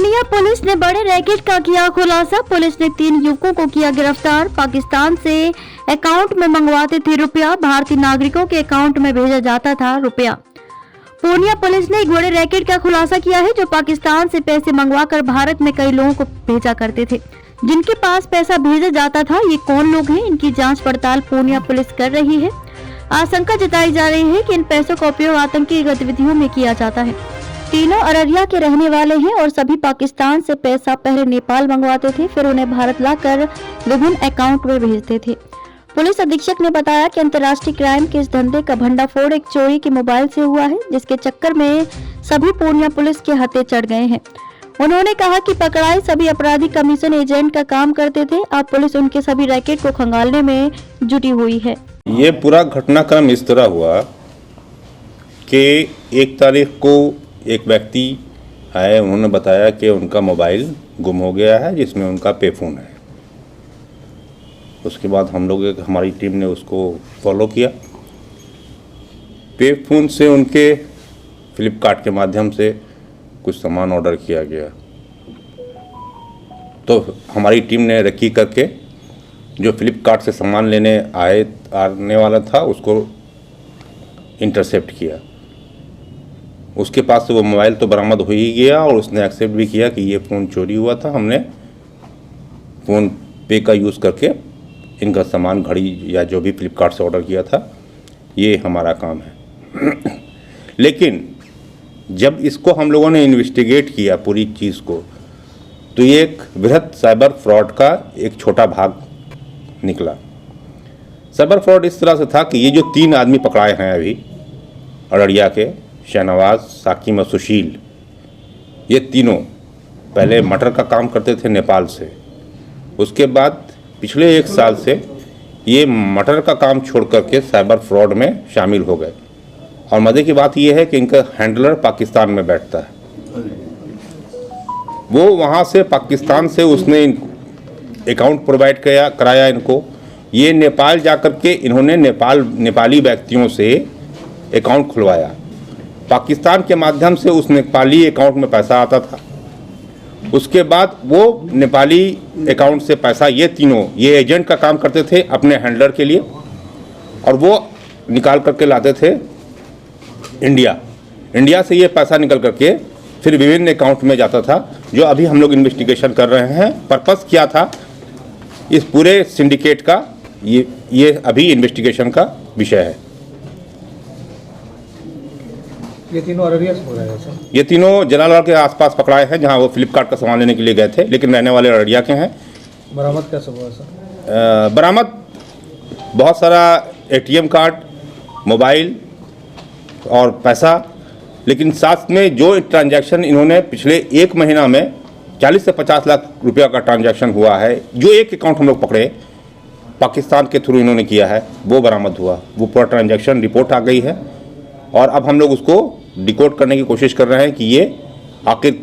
Purnia police ने बड़े racket का किया खुलासा। पुलिस ने 3 युवकों को किया गिरफ्तार। पाकिस्तान से अकाउंट में मंगवाते थे रुपया, भारतीय नागरिकों के अकाउंट में भेजा जाता था रुपया। पूर्णिया पुलिस ने एक बड़े रैकेट का खुलासा किया है जो पाकिस्तान से पैसे मंगवाकर भारत में कई लोगों को भेजा करते थे। जिनके पास पैसा भेजा जाता था, ये कौन लोग हैं, इनकी जांच पड़ताल पूर्णिया पुलिस कर रही है। आशंका जताई जा रही है कि इन पैसों का उपयोग आतंकी गतिविधियों में किया जाता है। तीनों अररिया के रहने वाले हैं और सभी पाकिस्तान से पैसा पहले नेपाल मंगवाते थे, फिर उन्हें भारत लाकर विभिन्न अकाउंट में भेजते थे। पुलिस अधीक्षक ने बताया कि अंतर्राष्ट्रीय क्राइम के इस धंधे का भंडाफोड़ एक चोरी के मोबाइल से हुआ है, जिसके चक्कर में सभी पूर्णिया पुलिस के हत्थे चढ़ गए हैं। उन्होंने कहा कि पकड़ाए सभी अपराधी कमीशन एजेंट का काम करते थे। अब पुलिस उनके सभी रैकेट को खंगालने में जुटी हुई है। ये पूरा घटनाक्रम इस तरह हुआ कि 1 तारीख को एक व्यक्ति आए, उन्होंने बताया कि उनका मोबाइल गुम हो गया है जिसमें उनका पे फ़ोन है। उसके बाद हमारी टीम ने उसको फॉलो किया। पे फ़ोन से उनके फ्लिपकार्ट के माध्यम से कुछ सामान ऑर्डर किया गया, तो हमारी टीम ने रेकी करके जो फ्लिपकार्ट से सामान लेने आने वाला था उसको इंटरसेप्ट किया। उसके पास से वो मोबाइल तो बरामद हो ही गया और उसने एक्सेप्ट भी किया कि ये फ़ोन चोरी हुआ था, हमने फ़ोन पे का यूज़ करके इनका सामान, घड़ी या जो भी फ्लिपकार्ट से ऑर्डर किया था, ये हमारा काम है। लेकिन जब इसको हम लोगों ने इन्वेस्टिगेट किया पूरी चीज़ को, तो ये एक बृहद साइबर फ्रॉड का एक छोटा भाग निकला। साइबर फ्रॉड इस तरह से था कि ये जो 3 आदमी पकड़ाए हैं अभी अररिया के, शहनवाज, साकिम और सुशील, ये तीनों पहले मटर का काम करते थे नेपाल से। उसके बाद पिछले 1 साल से ये मटर का काम छोड़ करके साइबर फ्रॉड में शामिल हो गए। और मज़े की बात यह है कि इनका हैंडलर पाकिस्तान में बैठता है। वो वहाँ से पाकिस्तान से उसने अकाउंट प्रोवाइड कराया इनको। ये नेपाल जाकर के इन्होंने नेपाली व्यक्तियों से अकाउंट खुलवाया। पाकिस्तान के माध्यम से उस नेपाली अकाउंट में पैसा आता था। उसके बाद वो नेपाली अकाउंट से पैसा ये एजेंट का काम करते थे अपने हैंडलर के लिए, और वो निकाल करके लाते थे इंडिया से ये पैसा निकल करके फिर विभिन्न अकाउंट में जाता था, जो अभी हम लोग इन्वेस्टिगेशन कर रहे हैं। पर्पस क्या था इस पूरे सिंडिकेट का, ये अभी इन्वेस्टिगेशन का विषय है। ये तीनों अररिया से हो रहे हैं सर? ये तीनों जलालाबाद के आसपास पकड़ाए हैं, जहां वो फ्लिपकार्ट का सामान लेने के लिए गए थे, लेकिन रहने वाले अररिया के हैं। बरामद कैसे हुआ सर? बरामद बहुत सारा ATM कार्ड, मोबाइल और पैसा, लेकिन साथ में जो ट्रांजैक्शन इन्होंने पिछले 1 महीना में 40 से 50 लाख रुपया का ट्रांजैक्शन हुआ है, जो एक अकाउंट हम लोग पकड़े पाकिस्तान के थ्रू इन्होंने किया है, वो बरामद हुआ। वो पूरा ट्रांजैक्शन रिपोर्ट आ गई है और अब हम लोग उसको डिकोड करने की कोशिश कर रहे हैं कि ये आखिर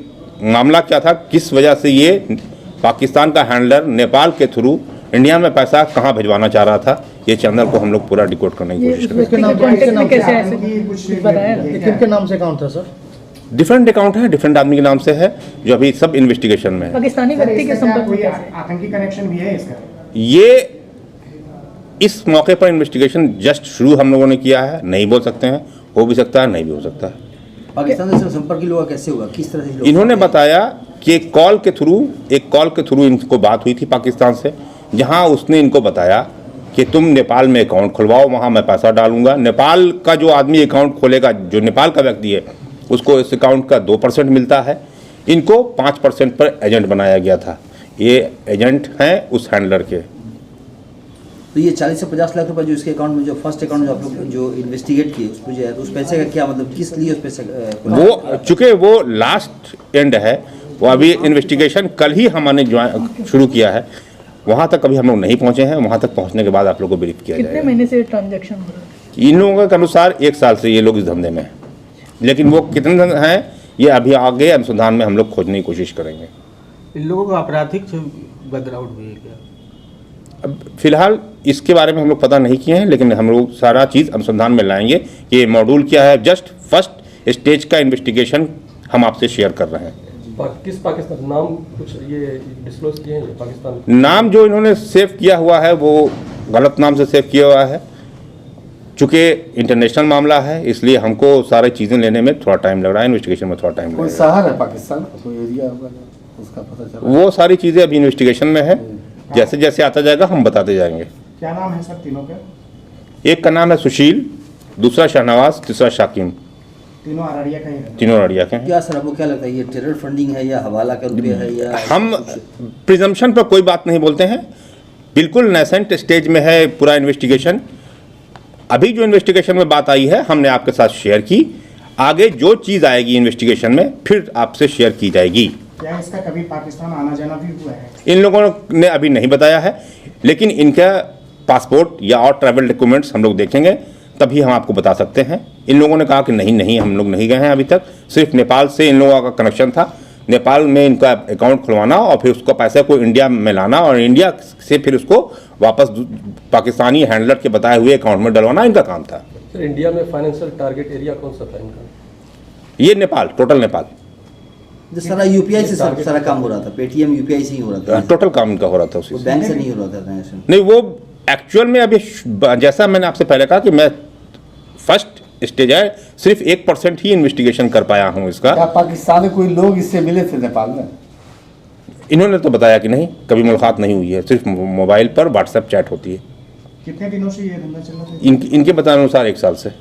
मामला क्या था, किस वजह से ये पाकिस्तान का हैंडलर नेपाल के थ्रू इंडिया में पैसा कहाँ भिजवाना चाह रहा था। ये चैनल को हम लोग पूरा डिकोड करने की कोशिश कर रहे हैं। डिफरेंट अकाउंट है, डिफरेंट आदमी के नाम से है, जो अभी सब इन्वेस्टिगेशन में है। पाकिस्तानी व्यक्ति के संपर्क में आतंकी कनेक्शन भी है इसका? ये इस मौके पर इन्वेस्टिगेशन जस्ट शुरू हम लोगों ने किया है, नहीं बोल सकते हैं, हो भी सकता है, नहीं भी हो सकता है। पाकिस्तान से संपर्क हुआ कैसे हुआ, किस तरह से? इन्होंने बताया कि एक कॉल के थ्रू इनको बात हुई थी पाकिस्तान से, जहां उसने इनको बताया कि तुम नेपाल में अकाउंट खुलवाओ, वहां मैं पैसा डालूंगा। नेपाल का जो आदमी अकाउंट खोलेगा, जो नेपाल का व्यक्ति है, उसको इस अकाउंट का 2% मिलता है। इनको 5% पर एजेंट बनाया गया था। ये एजेंट हैं उस हैंडलर के। तो ये 40 से 50 लाख रुपए जो इसके अकाउंट में, जो फर्स्ट अकाउंट जो आप लोग जो इन्वेस्टिगेट किए उसमें जो है, तो उस पैसे का क्या मतलब, किस लिए उस पैसे वो चूँकि वो लास्ट एंड है, वो अभी इन्वेस्टिगेशन कल ही हमने शुरू किया है, वहाँ तक अभी हम लोग नहीं पहुँचे हैं। वहाँ तक पहुँचने के बाद आप लोगों को ब्रीफ किया जाएगा। कितने महीने से ट्रांजैक्शन हो रहा है? इन लोगों के अनुसार 1 साल से ये लोग इस धंधे में हैं, लेकिन वो कितने हैं ये अभी आगे अनुसंधान में हम लोग खोजने की कोशिश करेंगे। इन लोगों का आपराधिक बैकग्राउंड भी है क्या? अब फिलहाल इसके बारे में हम लोग पता नहीं किए हैं, लेकिन हम लोग सारा चीज़ अनुसंधान में लाएंगे कि ये मॉड्यूल क्या है। जस्ट फर्स्ट स्टेज का इन्वेस्टिगेशन हम आपसे शेयर कर रहे हैं। किस पाकिस्तान नाम कुछ ये डिस्क्लोज किए हैं ये पाकिस्तान? नाम जो इन्होंने सेव किया हुआ है वो गलत नाम से सेव किया हुआ है। चूँकि इंटरनेशनल मामला है इसलिए हमको सारी चीज़ें लेने में थोड़ा टाइम लग रहा है, इन्वेस्टिगेशन में थोड़ा टाइम कोई लगेगा। शहर है पाकिस्तान का, कोई एरिया होगा उसका पता चला? वो सारी चीज़ें अभी इन्वेस्टिगेशन में है, जैसे जैसे आता जाएगा हम बताते जाएंगे। क्या नाम है सर तीनों के? एक का नाम है सुशील, दूसरा शाहनवाज, तीसरा शाकिम, तीनों अररिया का ही है। तीनों अररिया के हैं। क्या सर आपको क्या लगता है ये टेरर फंडिंग है या हवाला का रुपया है या हम प्रिजम्पशन पर कोई बात नहीं बोलते हैं, बिल्कुल नेसेंट स्टेज में है पूरा इन्वेस्टिगेशन। अभी जो इन्वेस्टिगेशन में बात आई है हमने आपके साथ शेयर की, आगे जो चीज़ आएगी इन्वेस्टिगेशन में फिर आपसे शेयर की जाएगी। क्या इसका कभी पाकिस्तान आना जाना भी हुआ है? इन लोगों ने अभी नहीं बताया है, लेकिन इनका पासपोर्ट या और ट्रैवल डॉक्यूमेंट्स हम लोग देखेंगे तभी हम आपको बता सकते हैं। इन लोगों ने कहा कि नहीं हम लोग नहीं गए हैं अभी तक, सिर्फ नेपाल से इन लोगों का कनेक्शन था, नेपाल में इनका अकाउंट खुलवाना और फिर उसका पैसे को इंडिया में लाना और इंडिया से फिर उसको वापस पाकिस्तानी हैंडलर के बताए हुए अकाउंट में डलवाना इनका काम था। सर इंडिया में फाइनेंशियल टारगेट एरिया कौन सा था इनका? ये नेपाल, टोटल नेपाल, जो सारा यूपीआई से सारा काम हो रहा था, पेटीएम यूपीआई से ही हो रहा था, टोटल काम इनका हो रहा था उसी से। बैंक से नहीं हो रहा था ट्रांजेक्शन? नहीं, वो एक्चुअल में अभी जैसा मैंने आपसे पहले कहा कि मैं फर्स्ट स्टेज है, सिर्फ 1% ही इन्वेस्टिगेशन कर पाया हूँ इसका। क्या पाकिस्तान में कोई लोग इससे मिले थे नेपाल में? इन्होंने तो बताया कि नहीं, कभी मुलाकात नहीं हुई है, सिर्फ मोबाइल पर व्हाट्सएप चैट होती है। कितने दिनों से ये धंधा चल रहा था? इनके बताने अनुसार 1 साल से।